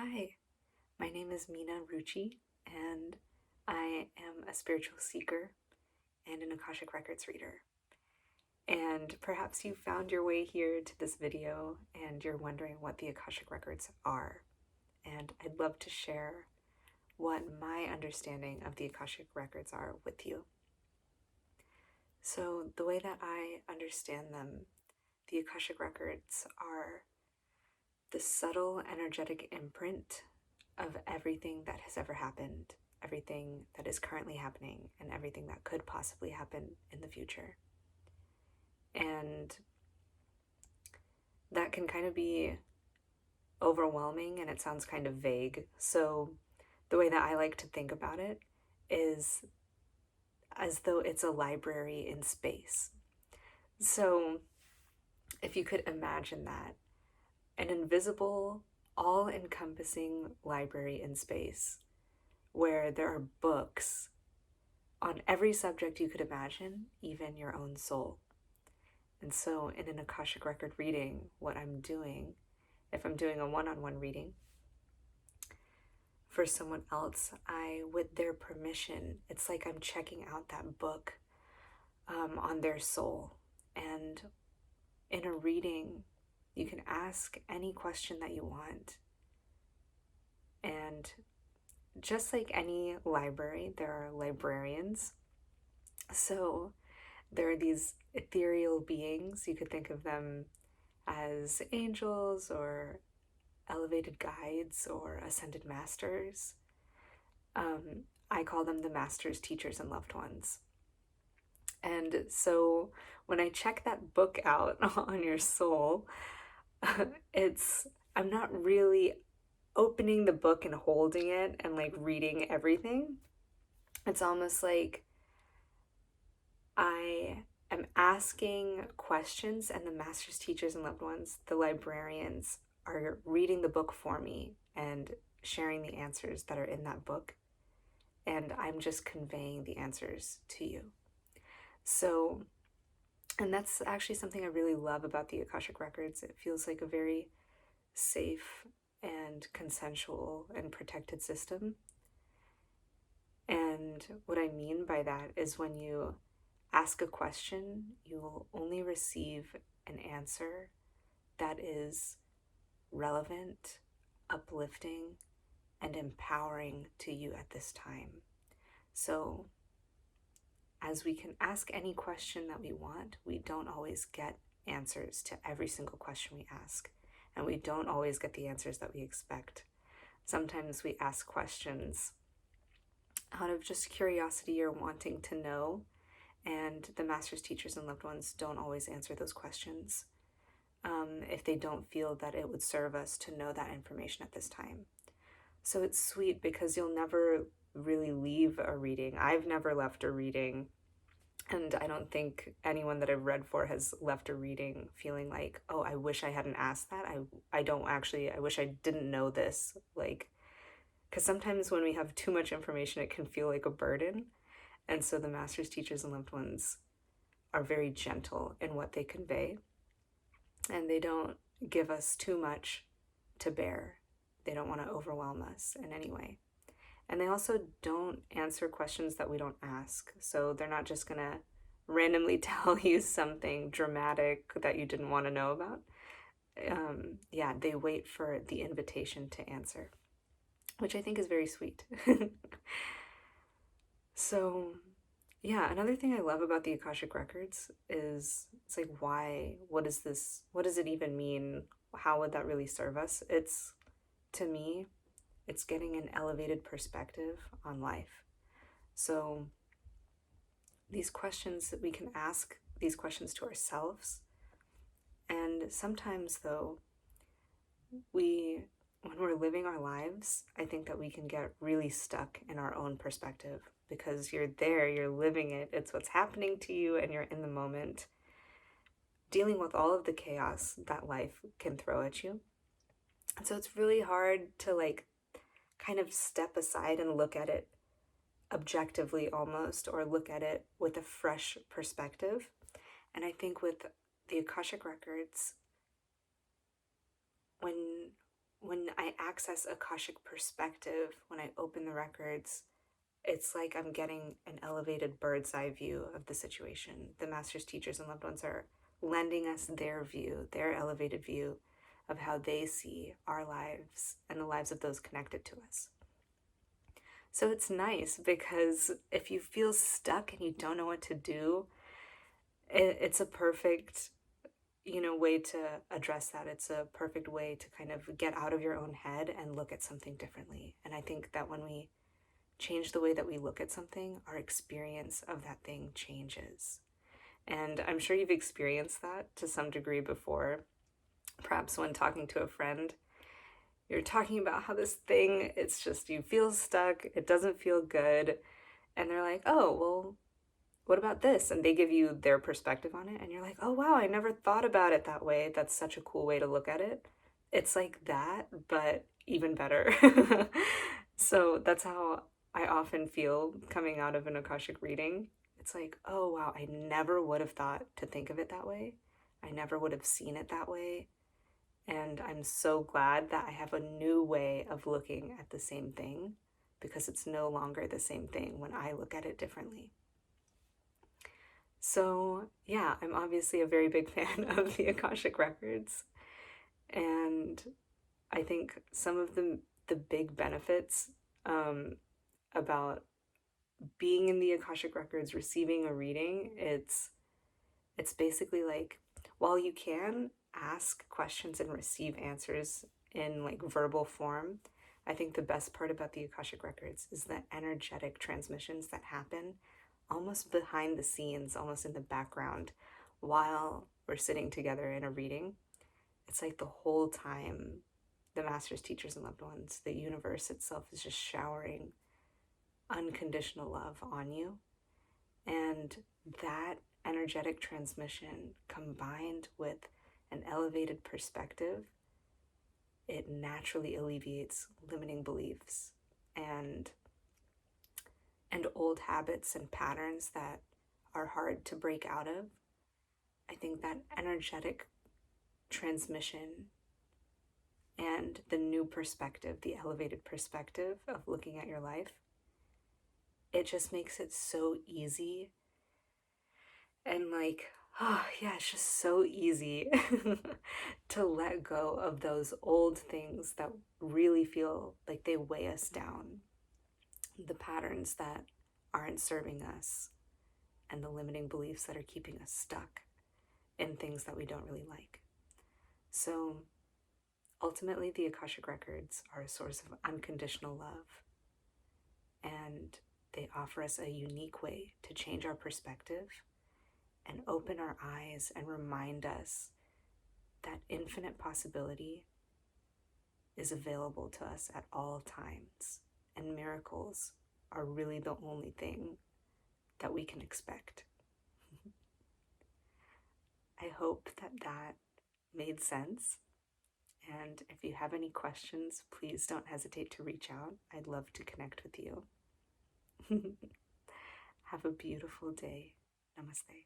Hi, my name is Mina Rucci, and I am a spiritual seeker and an Akashic Records reader. And perhaps you found your way here to this video and you're wondering what the Akashic Records are. And I'd love to share what my understanding of the Akashic Records are with you. So, the way that I understand them, the Akashic Records are the subtle energetic imprint of everything that has ever happened, everything that is currently happening, and everything that could possibly happen in the future. And that can kind of be overwhelming and it sounds kind of vague. So, the way that I like to think about it is as though it's a library in space. So, if you could imagine that, an invisible, all encompassing library in space where there are books on every subject you could imagine, even your own soul. And so, in an Akashic Record reading, what I'm doing, if I'm doing a one-on-one reading for someone else, with their permission, it's like I'm checking out that book on their soul. And in a reading, you can ask any question that you want. And just like any library, there are librarians. So there are these ethereal beings. You could think of them as angels or elevated guides or ascended masters. I call them the masters, teachers, and loved ones. And so when I check that book out on your soul, I'm not really opening the book and holding it and like reading everything. It's almost like I am asking questions, and the masters, teachers, and loved ones, the librarians, are reading the book for me and sharing the answers that are in that book. And I'm just conveying the answers to you. So, and that's actually something I really love about the Akashic Records. It feels like a very safe and consensual and protected system. And what I mean by that is when you ask a question, you will only receive an answer that is relevant, uplifting, and empowering to you at this time. So, as we can ask any question that we want, we don't always get answers to every single question we ask, and we don't always get the answers that we expect. Sometimes we ask questions out of just curiosity or wanting to know, and the masters, teachers, and loved ones don't always answer those questions if they don't feel that it would serve us to know that information at this time. So it's sweet because you'll never really leave a reading. I've never left a reading, and I don't think anyone that I've read for has left a reading feeling like, oh, I wish I hadn't asked that. I wish I didn't know this. Like, because sometimes when we have too much information, it can feel like a burden. And so the masters, teachers, and loved ones are very gentle in what they convey. And they don't give us too much to bear. They don't want to overwhelm us in any way. And they also don't answer questions that we don't ask. So they're not just going to randomly tell you something dramatic that you didn't want to know about. They wait for the invitation to answer, which I think is very sweet. So, yeah, another thing I love about the Akashic Records is it's like, what is this? What does it even mean? How would that really serve us? To me, it's getting an elevated perspective on life. So these questions that we can ask, these questions to ourselves. And sometimes though, when we're living our lives, I think that we can get really stuck in our own perspective because you're there, you're living it, it's what's happening to you, and you're in the moment, dealing with all of the chaos that life can throw at you. And so it's really hard to kind of step aside and look at it objectively almost, or look at it with a fresh perspective. And I think with the Akashic Records, when I access Akashic perspective, when I open the records, it's like I'm getting an elevated bird's eye view of the situation. The masters, teachers, and loved ones are lending us their view, their elevated view of how they see our lives and the lives of those connected to us. So it's nice because if you feel stuck and you don't know what to do, it's a perfect, way to address that. It's a perfect way to kind of get out of your own head and look at something differently. And I think that when we change the way that we look at something, our experience of that thing changes. And I'm sure you've experienced that to some degree before. Perhaps when talking to a friend, you're talking about how this thing, it's just, you feel stuck, it doesn't feel good. And they're like, oh, well, what about this? And they give you their perspective on it. And you're like, oh, wow, I never thought about it that way. That's such a cool way to look at it. It's like that, but even better. So that's how I often feel coming out of an Akashic reading. It's like, oh, wow, I never would have thought to think of it that way. I never would have seen it that way. And I'm so glad that I have a new way of looking at the same thing, because it's no longer the same thing when I look at it differently. So, yeah, I'm obviously a very big fan of the Akashic Records. And I think some of the big benefits about being in the Akashic Records, receiving a reading, it's basically like, while you can ask questions and receive answers in like verbal form, I think the best part about the Akashic Records is the energetic transmissions that happen almost behind the scenes, almost in the background, while we're sitting together in a reading. It's like the whole time the masters, teachers, and loved ones, the universe itself is just showering unconditional love on you. And that energetic transmission combined with an elevated perspective, it naturally alleviates limiting beliefs and old habits and patterns that are hard to break out of. I think that energetic transmission and the new perspective, the elevated perspective of looking at your life, it just makes it so easy. And like, oh yeah, it's just so easy to let go of those old things that really feel like they weigh us down, the patterns that aren't serving us, and the limiting beliefs that are keeping us stuck in things that we don't really like. So ultimately, the Akashic Records are a source of unconditional love, and they offer us a unique way to change our perspective and open our eyes and remind us that infinite possibility is available to us at all times, and miracles are really the only thing that we can expect. I hope that made sense. And if you have any questions, please don't hesitate to reach out. I'd love to connect with you. Have a beautiful day. Namaste.